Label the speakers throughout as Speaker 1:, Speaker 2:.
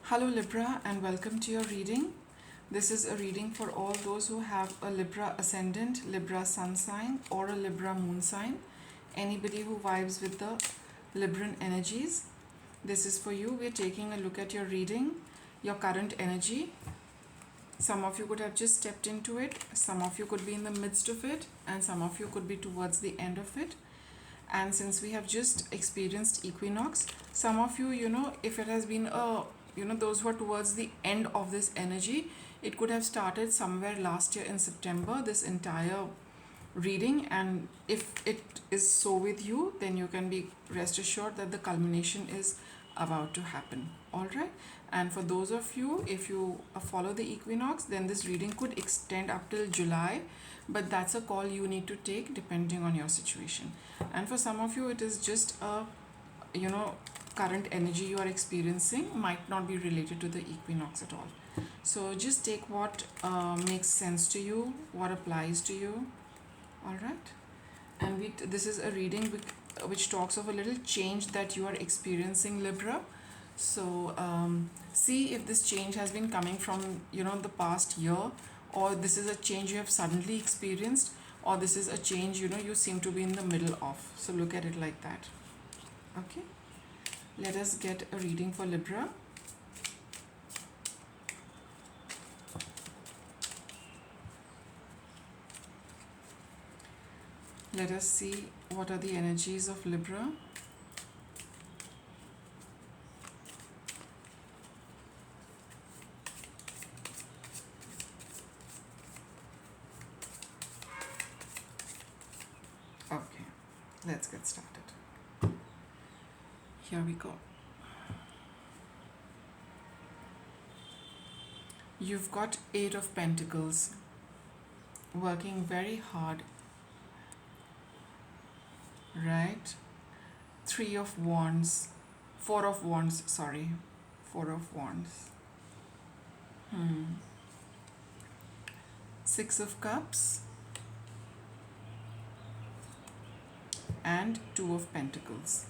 Speaker 1: Hello Libra and welcome to your reading. This is a reading for all those who have a Libra ascendant, Libra sun sign or a Libra moon sign. Anybody who vibes with the Libran energies. This is for you. We're taking a look at your reading, your current energy. Some of you could have just stepped into it, some of you could be in the midst of it, and some of you could be towards the end of it. And since we have just experienced equinox, some of you, if it has been those who are towards the end of this energy, it could have started somewhere last year in September, this entire reading. And if it is so with you, then you can be rest assured that the culmination is about to happen. All right. And for those of you, if you follow the equinox, then this reading could extend up till July, but that's a call you need to take depending on your situation. And for some of you, it is just a current energy you are experiencing, might not be related to the equinox at all. So just take what makes sense to you, what applies to you. All right. And this is a reading which talks of a little change that you are experiencing, Libra. So see if this change has been coming from the past year, or this is a change you have suddenly experienced, or this is a change you seem to be in the middle of. So look at it like that. Okay, let us get a reading for Libra. Let us see what are the energies of Libra. Okay, let's get started. Here we go. You've got 8 of Pentacles, working very hard, right? 3 of Wands, 4 of Wands, sorry, 4 of Wands. 6 of Cups and 2 of Pentacles.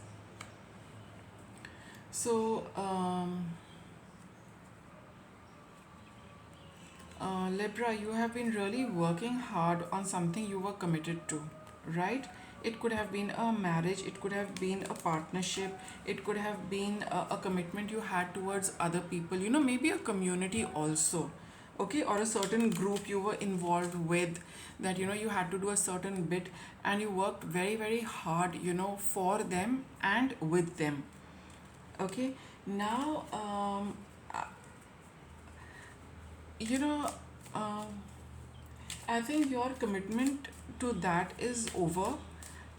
Speaker 1: So Libra, you have been really working hard on something you were committed to, right? It could have been a marriage, it could have been a partnership, it could have been a commitment you had towards other people, maybe a community also, okay, or a certain group you were involved with, that you had to do a certain bit, and you worked very, very hard, for them and with them. Okay, now I think your commitment to that is over,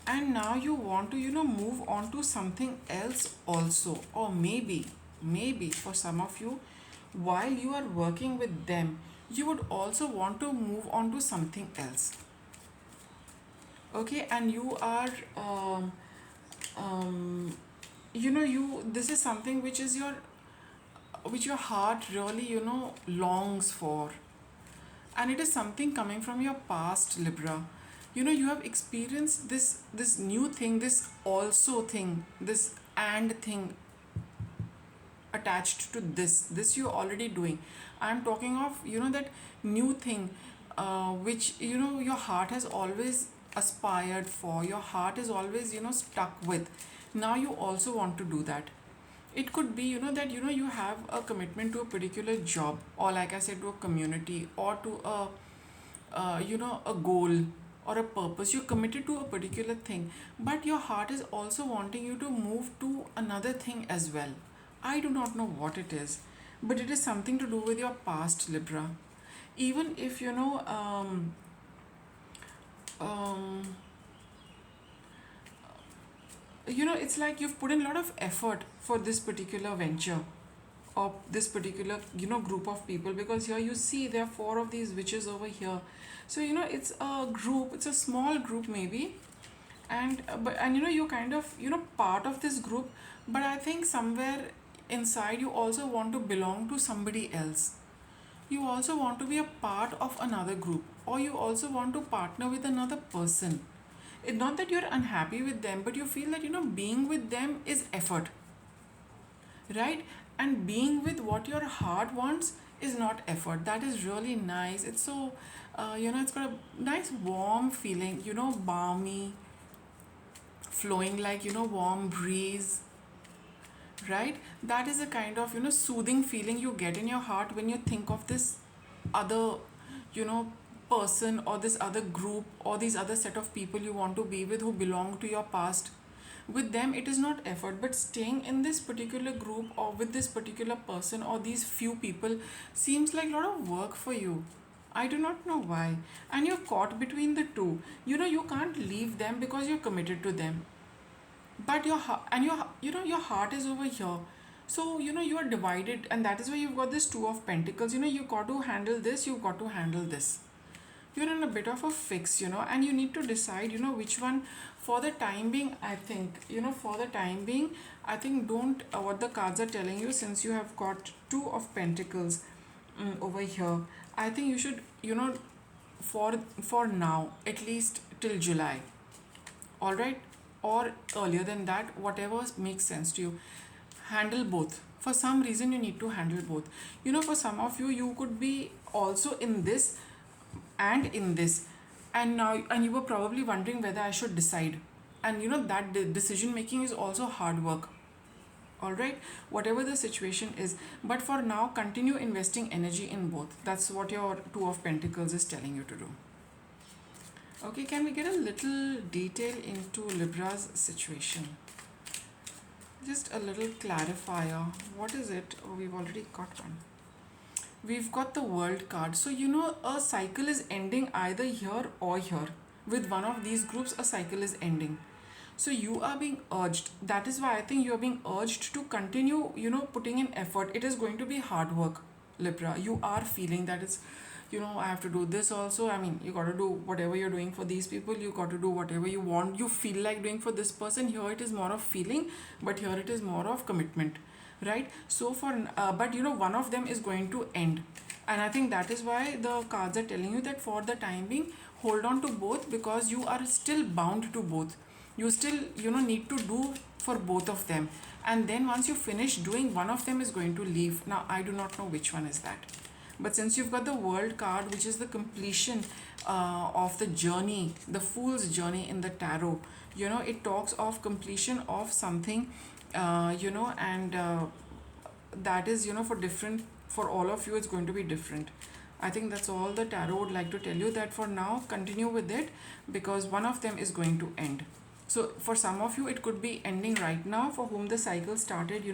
Speaker 1: and now you want to move on to something else also. Or maybe for some of you, while you are working with them, you would also want to move on to something else. Okay, and you are this is something which your heart really longs for, and it is something coming from your past, Libra. You have experienced this new thing, this also thing, this and thing attached to this you're already doing. I'm talking of that new thing, which your heart has always aspired for, your heart is always stuck with. Now you also want to do that. It could be that you have a commitment to a particular job, or like I said, to a community, or to a goal or a purpose. You're committed to a particular thing, but your heart is also wanting you to move to another thing as well. I do not know what it is, but it is something to do with your past, Libra. Even if it's like you've put in a lot of effort for this particular venture, or this particular group of people, because here you see there are 4 of these witches over here. So it's a group, it's a small group maybe, and you're kind of part of this group, but I think somewhere inside you also want to belong to somebody else. You also want to be a part of another group, or you also want to partner with another person. It's not that you're unhappy with them, but you feel that being with them is effort, right? and being with what your heart wants is not effort. That is really nice. It's so it's got a nice warm feeling, balmy, flowing like, warm breeze, right? That is a kind of, soothing feeling you get in your heart when you think of this other, you know person, or this other group, or these other set of people you want to be with, who belong to your past. With them it is not effort, but staying in this particular group or with this particular person or these few people seems like a lot of work for you. I do not know why. And you're caught between the two. You can't leave them because you're committed to them, but your heart is over here. So you are divided, and that is why you've got this two of pentacles. You got to handle this, you've got to handle this. You're in a bit of a fix, and you need to decide, which one. For the time being, I think, don't, what the cards are telling you, since you have got two of pentacles over here, I think you should, for now, at least till July, all right, or earlier than that, whatever makes sense to you, handle both. For some reason you need to handle both. For some of you, you could be also in this and in this, and you were probably wondering whether I should decide. And that decision making is also hard work, all right, whatever the situation is. But for now, continue investing energy in both. That's what your two of pentacles is telling you to do. Okay, can we get a little detail into Libra's situation? Just a little clarifier. What is it? Oh, we've already got one. We've got the World card. So, a cycle is ending either here or here. With one of these groups, a cycle is ending. So, you are being urged. That is why I think you are being urged to continue, putting in effort. It is going to be hard work, Libra. You are feeling that it's, I have to do this also. I mean, you got to do whatever you're doing for these people. You got to do whatever you want, you feel like doing for this person. Here it is more of feeling, but here it is more of commitment, right? So but one of them is going to end. And I think that is why the cards are telling you that for the time being, hold on to both, because you are still bound to both. You still, need to do for both of them. And then once you finish doing, one of them is going to leave. Now, I do not know which one is that. But since you've got the World card, which is the completion of the journey, the Fool's journey in the tarot, it talks of completion of something, and that is, for all of you, it's going to be different. I think that's all the tarot would like to tell you, that for now, continue with it, because one of them is going to end. So for some of you, it could be ending right now, for whom the cycle started,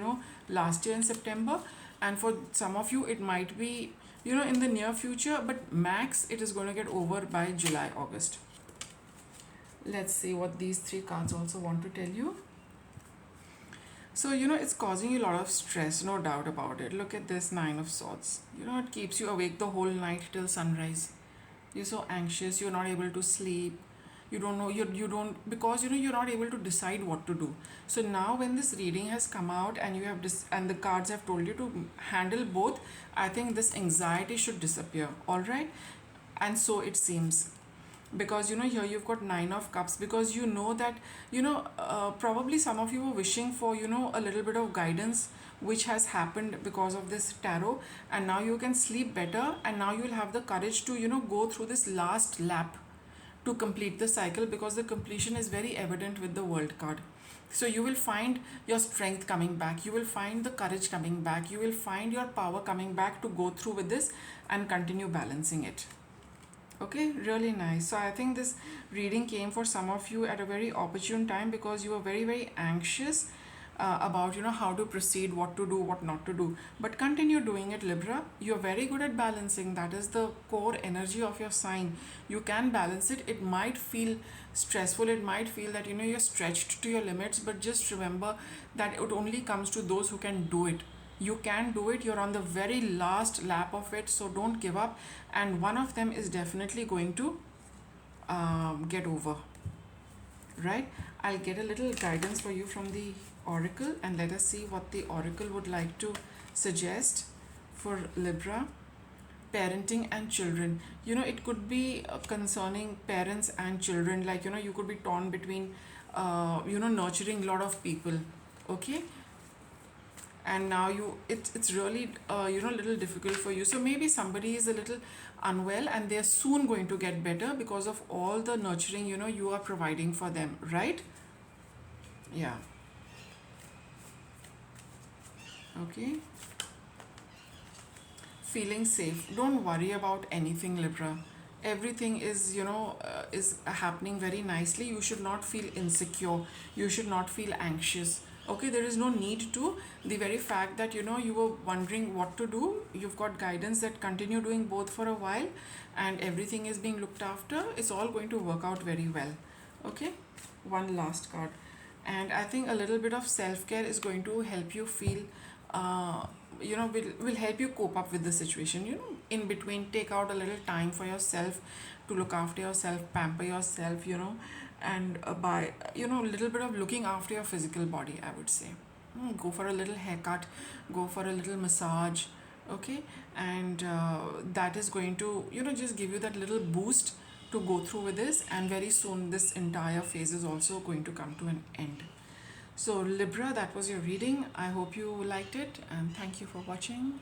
Speaker 1: last year in September. And for some of you, it might be, in the near future, but max it is going to get over by July, August. Let's see what these three cards also want to tell you. So, it's causing you a lot of stress, no doubt about it. Look at this Nine of Swords. It keeps you awake the whole night till sunrise. You're so anxious, you're not able to sleep. You don't know, you don't, because you're not able to decide what to do. So now when this reading has come out, and you have and the cards have told you to handle both, I think this anxiety should disappear, all right? And so it seems, because here you've got Nine of Cups, because that probably some of you were wishing for a little bit of guidance, which has happened because of this tarot, and now you can sleep better, and now you'll have the courage to go through this last lap to complete the cycle, because the completion is very evident with the World card. So you will find your strength coming back, you will find the courage coming back, you will find your power coming back to go through with this and continue balancing it. Okay, really nice. So I think this reading came for some of you at a very opportune time, because you were very, very anxious about how to proceed, what to do, what not to do. But continue doing it, Libra. You're very good at balancing. That is the core energy of your sign. You can balance it. It might feel stressful, it might feel that you're stretched to your limits, but just remember that it only comes to those who can do it. You can do it. You're on the very last lap of it, so don't give up. And one of them is definitely going to get over, right? I'll get a little guidance for you from the oracle, and let us see what the oracle would like to suggest for Libra. Parenting and children. It could be concerning parents and children, like you could be torn between nurturing a lot of people. Okay, and now it's really a little difficult for you. So maybe somebody is a little unwell and they're soon going to get better because of all the nurturing you are providing for them, right? Yeah. Okay. Feeling safe. Don't worry about anything, Libra. Everything is is happening very nicely. You should not feel insecure, you should not feel anxious. Okay, there is no need to. The very fact that you were wondering what to do, you've got guidance that continue doing both for a while, and everything is being looked after. It's all going to work out very well. Okay. One last card, and I think a little bit of self-care is going to help you feel uh, will help you cope up with the situation. In between, take out a little time for yourself to look after yourself, pamper yourself, and by a little bit of looking after your physical body, I would say. Go for a little haircut, go for a little massage. Okay. And that is going to just give you that little boost to go through with this, and very soon this entire phase is also going to come to an end. So Libra, that was your reading. I hope you liked it, and thank you for watching.